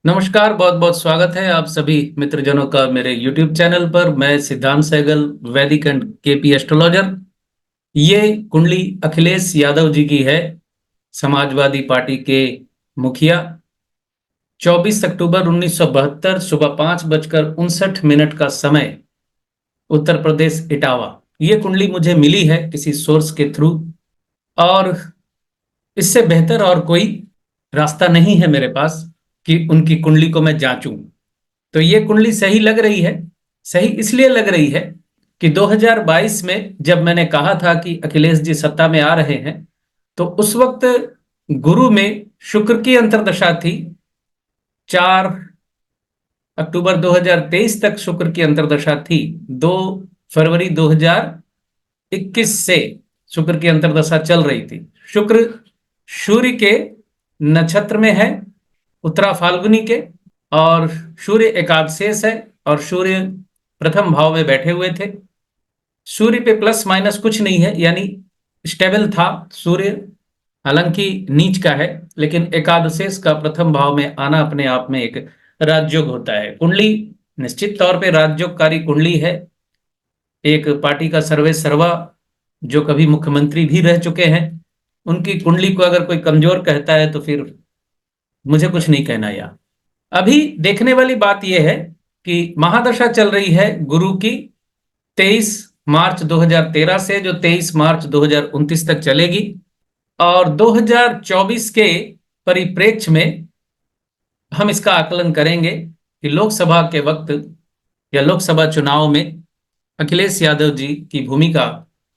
नमस्कार, बहुत बहुत स्वागत है आप सभी मित्रजनों का मेरे YouTube चैनल पर। मैं सिद्धांत सहगल, वैदिक एंड केपी एस्ट्रोलॉजर। ये कुंडली अखिलेश यादव जी की है, समाजवादी पार्टी के मुखिया। 24 अक्टूबर 1972 सुबह 5:59 का समय, उत्तर प्रदेश इटावा। ये कुंडली मुझे मिली है किसी सोर्स के थ्रू, और इससे बेहतर और कोई रास्ता नहीं है मेरे पास कि उनकी कुंडली को मैं जांचूं। तो ये कुंडली सही लग रही है। सही इसलिए लग रही है कि 2022 में जब मैंने कहा था कि अखिलेश जी सत्ता में आ रहे हैं, तो उस वक्त गुरु में शुक्र की अंतर्दशा थी। 4 अक्टूबर 2023 तक शुक्र की अंतर्दशा थी। 2 फरवरी 2021 से शुक्र की अंतर्दशा चल रही थी। शुक्र सूर्य के नक्षत्र में है, उत्तरा फाल्गुनी के, और सूर्य एकादशेष है, और सूर्य प्रथम भाव में बैठे हुए थे। सूर्य पे प्लस माइनस कुछ नहीं है, यानी स्टेबल था सूर्य। हालांकि नीच का है, लेकिन एकादशेष का प्रथम भाव में आना अपने आप में एक राजयोग होता है। कुंडली निश्चित तौर पे राजयोगकारी कुंडली है। एक पार्टी का सर्वे सर्वा, जो कभी मुख्यमंत्री भी रह चुके हैं, उनकी कुंडली को अगर कोई कमजोर कहता है तो फिर मुझे कुछ नहीं कहना यार। अभी देखने वाली बात यह है कि महादशा चल रही है गुरु की 23 मार्च 2013 से, जो 23 मार्च 2029 तक चलेगी। और 2024 के परिप्रेक्ष्य में हम इसका आकलन करेंगे कि लोकसभा के वक्त या लोकसभा चुनाव में अखिलेश यादव जी की भूमिका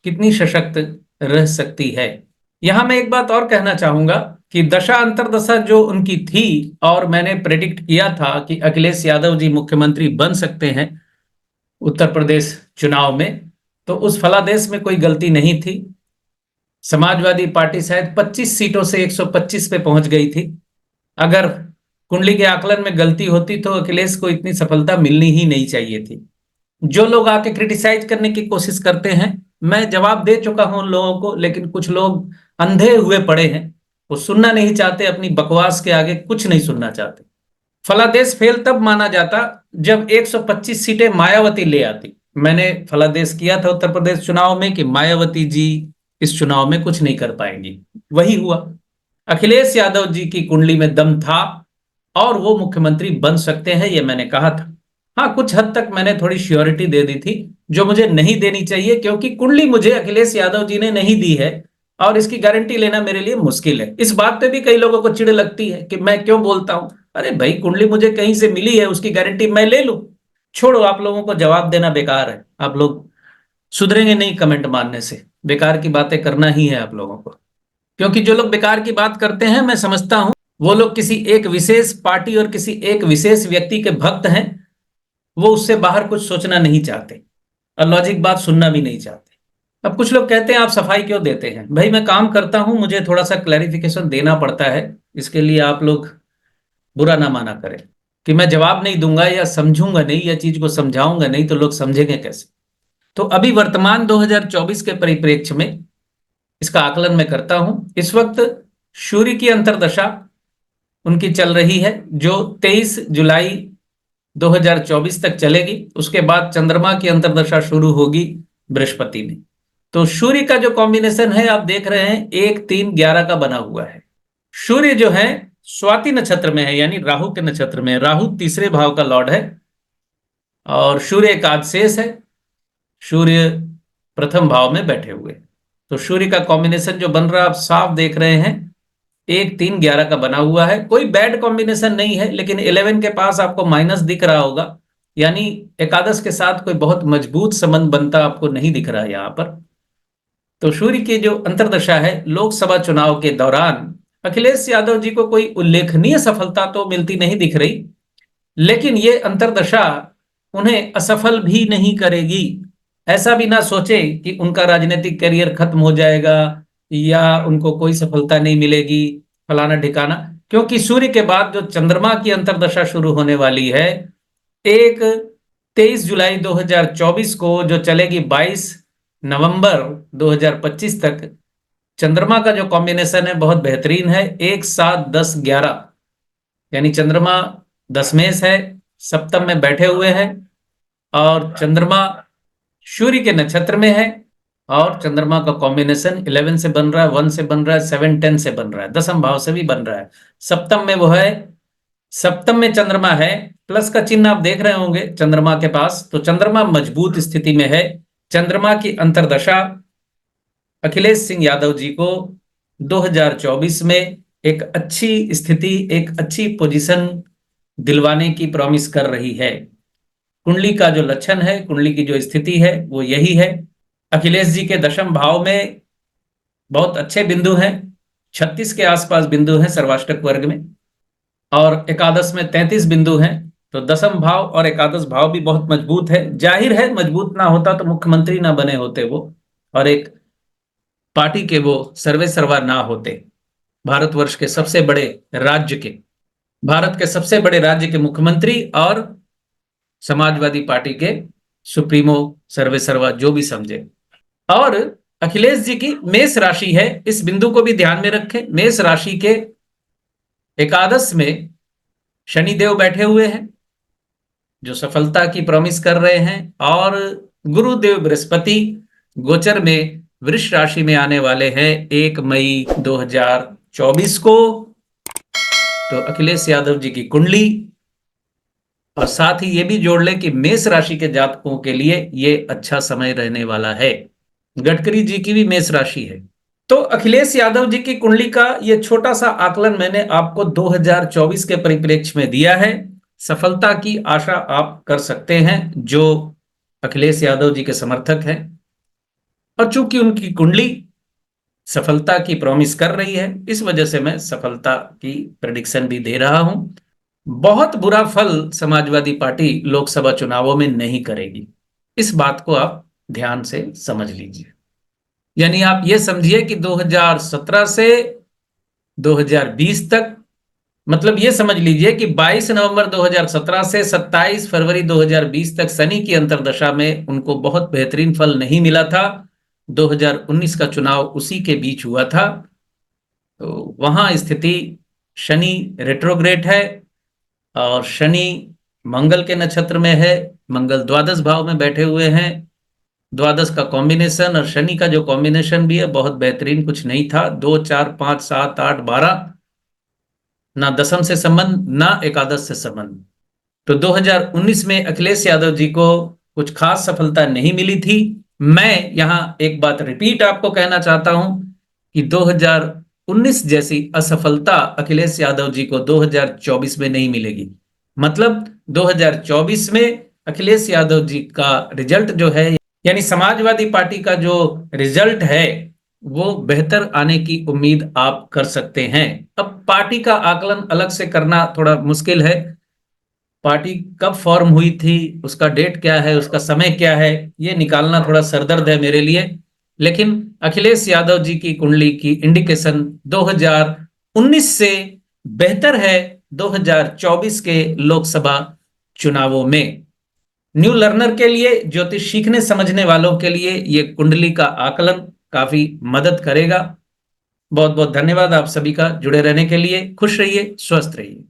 कितनी सशक्त रह सकती है। यहां मैं एक बात और कहना चाहूंगा कि दशा अंतरदशा जो उनकी थी, और मैंने प्रेडिक्ट किया था कि अखिलेश यादव जी मुख्यमंत्री बन सकते हैं उत्तर प्रदेश चुनाव में, तो उस फलादेश में कोई गलती नहीं थी। समाजवादी पार्टी शायद 25 सीटों से 125 पे पहुंच गई थी। अगर कुंडली के आकलन में गलती होती तो अखिलेश को इतनी सफलता मिलनी ही नहीं चाहिए थी। जो लोग आके क्रिटिसाइज करने की कोशिश करते हैं, मैं जवाब दे चुका हूं उन लोगों को, लेकिन कुछ लोग अंधे हुए पड़े हैं। वो सुनना नहीं चाहते, अपनी बकवास के आगे कुछ नहीं सुनना चाहते। फलादेश फेल तब माना जाता जब 125 सीटें मायावती ले आती। मैंने फलादेश किया था उत्तर प्रदेश चुनाव में कि मायावती जी इस चुनाव में कुछ नहीं कर पाएंगी। वही हुआ। अखिलेश यादव जी की कुंडली में दम था और वो मुख्यमंत्री बन सकते हैं, ये मैंने कहा था। हाँ, कुछ हद तक मैंने थोड़ी श्योरिटी दे दी थी, जो मुझे नहीं देनी चाहिए, क्योंकि कुंडली मुझे अखिलेश यादव जी ने नहीं दी है और इसकी गारंटी लेना मेरे लिए मुश्किल है। इस बात पे भी कई लोगों को चिढ़ लगती है कि मैं क्यों बोलता हूं। अरे भाई, कुंडली मुझे कहीं से मिली है, उसकी गारंटी मैं ले लूं। छोड़ो, आप लोगों को जवाब देना बेकार है। आप लोग सुधरेंगे नहीं कमेंट मारने से। बेकार की बातें करना ही है आप लोगों को, क्योंकि जो लोग बेकार की बात करते हैं, मैं समझता हूं वो लोग किसी एक विशेष पार्टी और किसी एक विशेष व्यक्ति के भक्त हैं। वो उससे बाहर कुछ सोचना नहीं चाहते और लॉजिक बात सुनना भी नहीं चाहते। अब कुछ लोग कहते हैं आप सफाई क्यों देते हैं। भाई, मैं काम करता हूं, मुझे थोड़ा सा क्लैरिफिकेशन देना पड़ता है। इसके लिए आप लोग बुरा ना माना करें कि मैं जवाब नहीं दूंगा या समझूंगा नहीं या चीज को समझाऊंगा नहीं, तो लोग समझेंगे कैसे। तो अभी वर्तमान 2024 के परिप्रेक्ष्य में इसका आकलन मैं करता हूं। इस वक्त सूर्य की अंतर्दशा उनकी चल रही है, जो 23 जुलाई 2024 तक चलेगी। उसके बाद चंद्रमा की अंतर्दशा शुरू होगी बृहस्पति में। तो सूर्य का जो कॉम्बिनेशन है आप देख रहे हैं, 1 3 11 का बना हुआ है। सूर्य जो है स्वाति नक्षत्र में है, यानी राहु के नक्षत्र में। राहु तीसरे भाव का लॉर्ड है और सूर्य एकादशेष है। सूर्य प्रथम भाव में बैठे हुए। तो सूर्य का कॉम्बिनेशन जो बन रहा है आप साफ देख रहे हैं, 1 3 11 का बना हुआ है। कोई बैड कॉम्बिनेशन नहीं है, लेकिन 11 के पास आपको माइनस दिख रहा होगा, यानी एकादश के साथ कोई बहुत मजबूत संबंध बनता आपको नहीं दिख रहा है यहां पर। तो सूर्य की जो अंतर्दशा है, लोकसभा चुनाव के दौरान अखिलेश यादव जी को कोई उल्लेखनीय सफलता तो मिलती नहीं दिख रही, लेकिन ये अंतर्दशा उन्हें असफल भी नहीं करेगी। ऐसा भी ना सोचे कि उनका राजनीतिक करियर खत्म हो जाएगा या उनको कोई सफलता नहीं मिलेगी, फलाना ठिकाना। क्योंकि सूर्य के बाद जो चंद्रमा की अंतर्दशा शुरू होने वाली है, एक 23 जुलाई 2024 को, जो चलेगी 22 नवंबर 2025 तक। चंद्रमा का जो कॉम्बिनेशन है बहुत बेहतरीन है, 1 7 10 11, यानी चंद्रमा दशमेश है, सप्तम में बैठे हुए हैं, और चंद्रमा सूर्य के नक्षत्र में है, और चंद्रमा का कॉम्बिनेशन 11 से बन रहा है, 1 से बन रहा है, 7 10 से बन रहा है, दसम भाव से भी बन रहा है। सप्तम में वो है, सप्तम में चंद्रमा है, प्लस का चिन्ह आप देख रहे होंगे चंद्रमा के पास, तो चंद्रमा मजबूत स्थिति में है। चंद्रमा की अंतर्दशा अखिलेश सिंह यादव जी को 2024 में एक अच्छी स्थिति, एक अच्छी पोजीशन दिलवाने की प्रॉमिस कर रही है। कुंडली का जो लक्षण है, कुंडली की जो स्थिति है वो यही है। अखिलेश जी के दशम भाव में बहुत अच्छे बिंदु हैं, 36 के आसपास बिंदु हैं सर्वाष्टक वर्ग में, और एकादश में 33 बिंदु हैं। तो दशम भाव और एकादश भाव भी बहुत मजबूत है। जाहिर है मजबूत ना होता तो मुख्यमंत्री ना बने होते वो, और एक पार्टी के वो सर्वे सर्वा ना होते। भारतवर्ष के सबसे बड़े राज्य के, भारत के सबसे बड़े राज्य के मुख्यमंत्री और समाजवादी पार्टी के सुप्रीमो सर्वे सर्वा जो भी समझे। और अखिलेश जी की मेष राशि है, इस बिंदु को भी ध्यान में रखें। मेष राशि के एकादश में शनिदेव बैठे हुए हैं जो सफलता की प्रॉमिस कर रहे हैं, और गुरुदेव बृहस्पति गोचर में वृष राशि में आने वाले हैं 1 मई 2024 को। तो अखिलेश यादव जी की कुंडली, और साथ ही ये भी जोड़ लें कि मेष राशि के जातकों के लिए ये अच्छा समय रहने वाला है। गडकरी जी की भी मेष राशि है। तो अखिलेश यादव जी की कुंडली का ये छोटा सा आकलन मैंने आपको 2024 के परिप्रेक्ष्य में दिया है। सफलता की आशा आप कर सकते हैं जो अखिलेश यादव जी के समर्थक हैं, और चूंकि उनकी कुंडली सफलता की प्रॉमिस कर रही है, इस वजह से मैं सफलता की प्रेडिक्शन भी दे रहा हूं। बहुत बुरा फल समाजवादी पार्टी लोकसभा चुनावों में नहीं करेगी, इस बात को आप ध्यान से समझ लीजिए। यानी आप ये समझिए कि 2017 से 2020 तक, मतलब ये समझ लीजिए कि 22 नवंबर 2017 से 27 फरवरी 2020 तक शनि की अंतर्दशा में उनको बहुत बेहतरीन फल नहीं मिला था। 2019 का चुनाव उसी के बीच हुआ था, तो वहां स्थिति शनि रेट्रोग्रेड है, और शनि मंगल के नक्षत्र में है, मंगल द्वादश भाव में बैठे हुए हैं। द्वादश का कॉम्बिनेशन और शनि का जो कॉम्बिनेशन भी है बहुत बेहतरीन कुछ नहीं था। 2 4 5 7 8 12, ना दशम से संबंध ना एकादश से संबंध। तो 2019 में अखिलेश यादव जी को कुछ खास सफलता नहीं मिली थी। मैं यहां एक बात रिपीट आपको कहना चाहता हूं कि 2019 जैसी असफलता अखिलेश यादव जी को 2024 में नहीं मिलेगी। मतलब 2024 में अखिलेश यादव जी का रिजल्ट जो है, यानी समाजवादी पार्टी का जो रिजल्ट है, वो बेहतर आने की उम्मीद आप कर सकते हैं। अब पार्टी का आकलन अलग से करना थोड़ा मुश्किल है। पार्टी कब फॉर्म हुई थी, उसका डेट क्या है, उसका समय क्या है, ये निकालना थोड़ा सरदर्द है मेरे लिए। लेकिन अखिलेश यादव जी की कुंडली की इंडिकेशन 2019 से बेहतर है 2024 के लोकसभा चुनावों में। न्यू लर्नर के लिए, ज्योतिष सीखने समझने वालों के लिए ये कुंडली का आकलन काफी मदद करेगा। बहुत बहुत धन्यवाद आप सभी का जुड़े रहने के लिए। खुश रहिए, स्वस्थ रहिए।